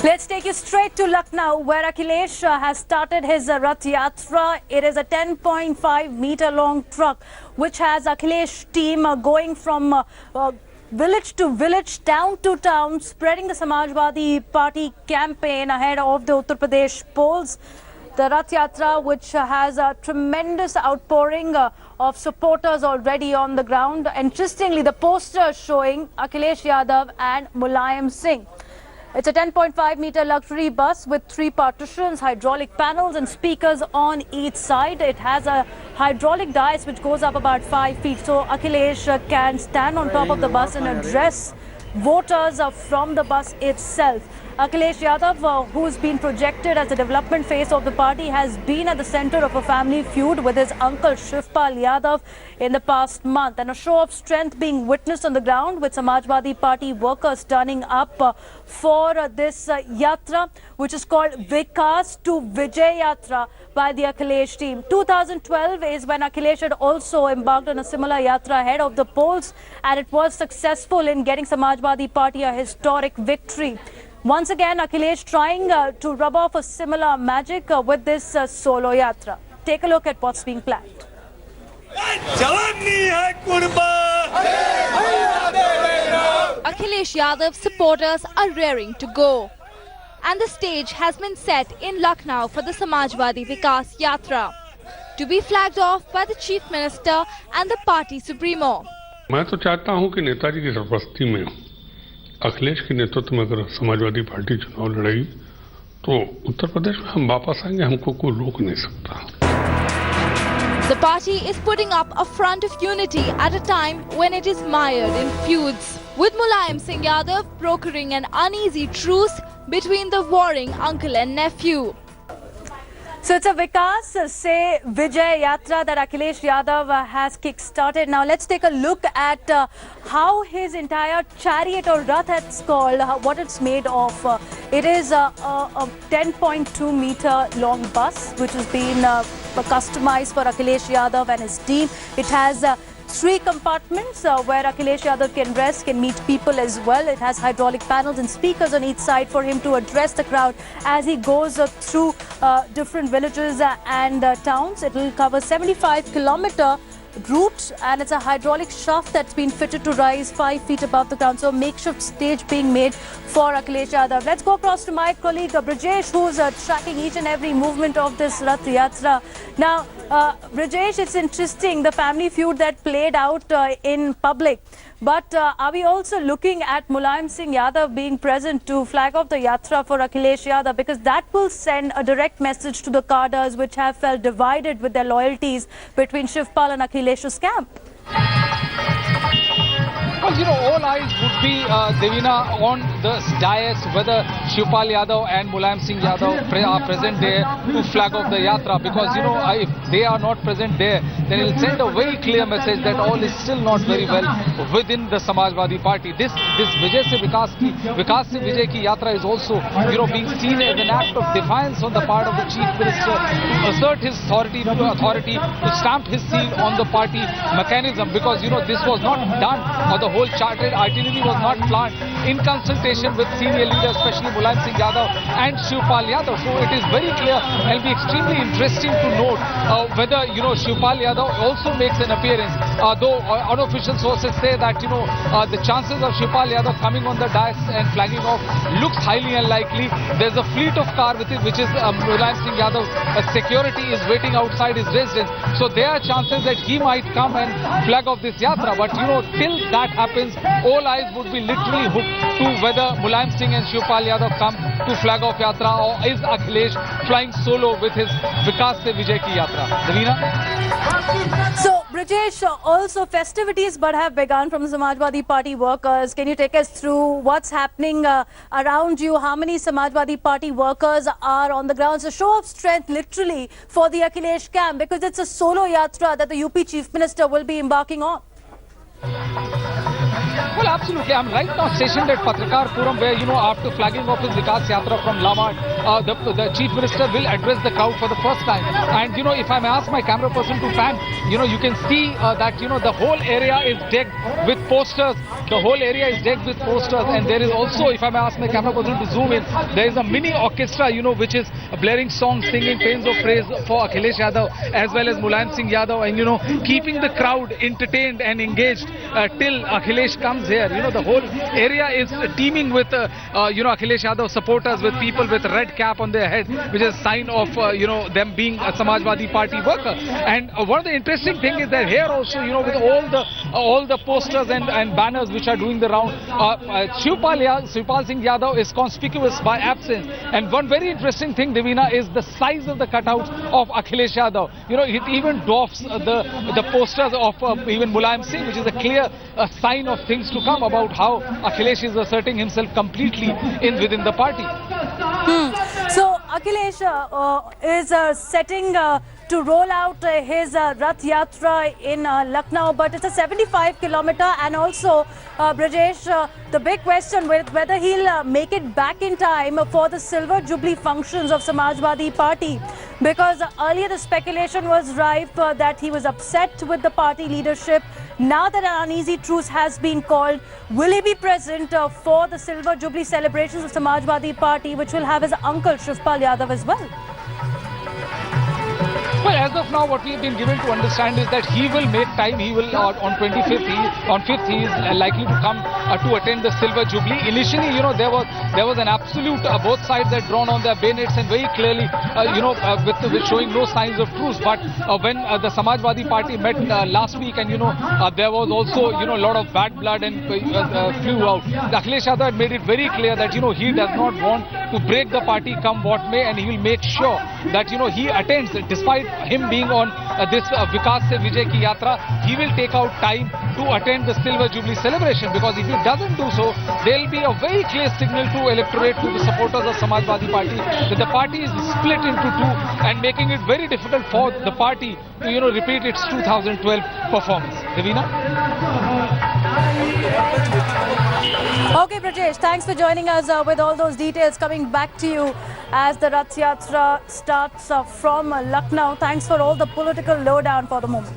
Let's take you straight to Lucknow, where Akhilesh has started his Rath Yatra. It is a 10.5 meter long truck which has Akhilesh team going from village to village, town to town, spreading the Samajwadi Party campaign ahead of the Uttar Pradesh polls. The Rath Yatra, which has a tremendous outpouring of supporters already on the ground. Interestingly, the poster showing Akhilesh Yadav and Mulayam Singh. It's a 10.5 meter luxury bus with 3 partitions, hydraulic panels and speakers on each side. It has a hydraulic dais which goes up about 5 feet. So Akhilesh can stand on top of the bus and address voters from the bus itself. Akhilesh Yadav, who's been projected as the development face of the party, has been at the center of a family feud with his uncle Shivpal Yadav in the past month. And a show of strength being witnessed on the ground with Samajwadi Party workers turning up for this yatra, which is called Vikas to Vijay Yatra by the Akhilesh team. 2012 is when Akhilesh had also embarked on a similar yatra ahead of the polls, and it was successful in getting Samajwadi Party a historic victory. Once again, Akhilesh trying to rub off a similar magic with this solo yatra. Take a look at what's being planned. Akhilesh Yadav's supporters are raring to go. And the stage has been set in Lucknow for the Samajwadi Vikas Yatra, to be flagged off by the Chief Minister and the party supremo. मैं तो चाहता हूं कि नेताजी की सरपरस्ती में अखिलेश के नेतृत्व में अगर समाजवादी पार्टी चुनाव लड़ेगी तो उत्तर प्रदेश में हम वापस आएंगे, हमको कोई रोक नहीं सकता. The party is putting up a front of unity at a time when it is mired in feuds, with Mulayam Singh Yadav brokering an uneasy truce between the warring uncle and nephew. So it's a Vikas se Vijay Yatra that Akhilesh Yadav has kick-started. Now let's take a look at how his entire chariot or Rath, it's called, what it's made of. It is a 10.2 meter long bus which has been customized for Akhilesh Yadav and his team. It has 3 compartments where Akhilesh Yadav can rest, can meet people as well. It has hydraulic panels and speakers on each side for him to address the crowd as he goes through different villages and towns. It will cover 75-kilometer route, and it's a hydraulic shaft that's been fitted to rise 5 feet above the ground. So a makeshift stage being made for Akhilesh Yadav. Let's go across to my colleague Brajesh, who's tracking each and every movement of this Rath Yatra. Now, Brajesh, it's interesting, the family feud that played out in public. But are we also looking at Mulayam Singh Yadav being present to flag off the yatra for Akhilesh Yadav? Because that will send a direct message to the cadres which have felt divided with their loyalties between Shivpal and Akhilesh's camp. Because, all eyes would be, Devina, on the dais, whether Shivpal Yadav and Mulayam Singh Yadav are present there to flag off the yatra. Because, if they are not present there, then it will send a very clear message that all is still not very well within the Samajwadi Party. This Vijay se Vikas se Vijay ki yatra is also, being seen as an act of defiance on the part of the Chief Minister to assert his authority, to stamp his seal on the party mechanism. Because, this was not done, or the whole chartered itinerary was not planned in consultation with senior leaders, especially Mulayam Singh Yadav and Shivpal Yadav. So it is very clear and will be extremely interesting to note whether, Shivpal Yadav also makes an appearance. Though unofficial sources say that, the chances of Shivpal Yadav coming on the dais and flagging off looks highly unlikely. There's a fleet of cars with it, which is Mulayam Singh Yadav security is waiting outside his residence. So there are chances that he might come and flag off this yatra. But, till that happens, all eyes would be literally hooked to whether Mulayam Singh and Shivpal Yadav come to flag off yatra, or is Akhilesh flying solo with his Vikas se Vijay ki yatra. Davina? So, Brajesh, also festivities but have begun from the Samajwadi Party workers. Can you take us through what's happening around you? How many Samajwadi Party workers are on the ground? So, show of strength literally for the Akhilesh camp, because it's a solo yatra that the UP Chief Minister will be embarking on. Well, absolutely. I'm right now stationed at Patrakar Puram, where, after flagging off his Vikas Yatra from Lamad, the Chief Minister will address the crowd for the first time. And, if I may ask my camera person to pan, you can see that, the whole area is decked with posters. The whole area is decked with posters. And there is also, if I may ask my camera person to zoom in, there is a mini orchestra, which is blaring songs, singing paeans of praise for Akhilesh Yadav as well as Mulayam Singh Yadav, and, keeping the crowd entertained and engaged till Akhilesh comes here. The whole area is teeming with, Akhilesh Yadav supporters, with people with red cap on their head, which is a sign of, them being a Samajwadi Party worker. And one of the interesting things is that here also, with all the posters and banners which are doing the round, Shivpal Singh Yadav is conspicuous by absence. And one very interesting thing, Devina, is the size of the cutouts of Akhilesh Yadav. It even dwarfs the posters of even Mulayam Singh, which is a clear sign of things to come about how Akhilesh is asserting himself completely within the party. So Akhilesh is setting to roll out his Rath Yatra in Lucknow, but it's a 75-kilometer, and also Brajesh, the big question with whether he'll make it back in time for the Silver Jubilee functions of Samajwadi Party, because earlier the speculation was rife that he was upset with the party leadership. Now that an uneasy truce has been called, will he be present for the Silver Jubilee celebrations of Samajwadi Party, which will have his uncle Shivpal Yadav as well? Well, as of now, what we have been given to understand is that he will make time. He will on 25th, on 5th, he is likely to come to attend the Silver Jubilee. Initially, there was an absolute, both sides had drawn on their bayonets and very clearly, with showing no signs of truce. But when the Samajwadi Party met last week, and there was also a lot of bad blood and flew out. Akhilesh Yadav had made it very clear that he does not want to break the party come what may, and he will make sure that he attends, despite him being on this Vikas Se Vijay Ki Yatra. He will take out time to attend the Silver Jubilee celebration, because if he doesn't do so, there will be a very clear signal to electorate, to the supporters of Samajwadi Party, that the party is split into two, and making it very difficult for the party to repeat its 2012 performance. Devina? Okay, Brajesh, thanks for joining us with all those details. Coming back to you as the Rath Yatra starts from Lucknow. Thanks for all the political lowdown for the moment.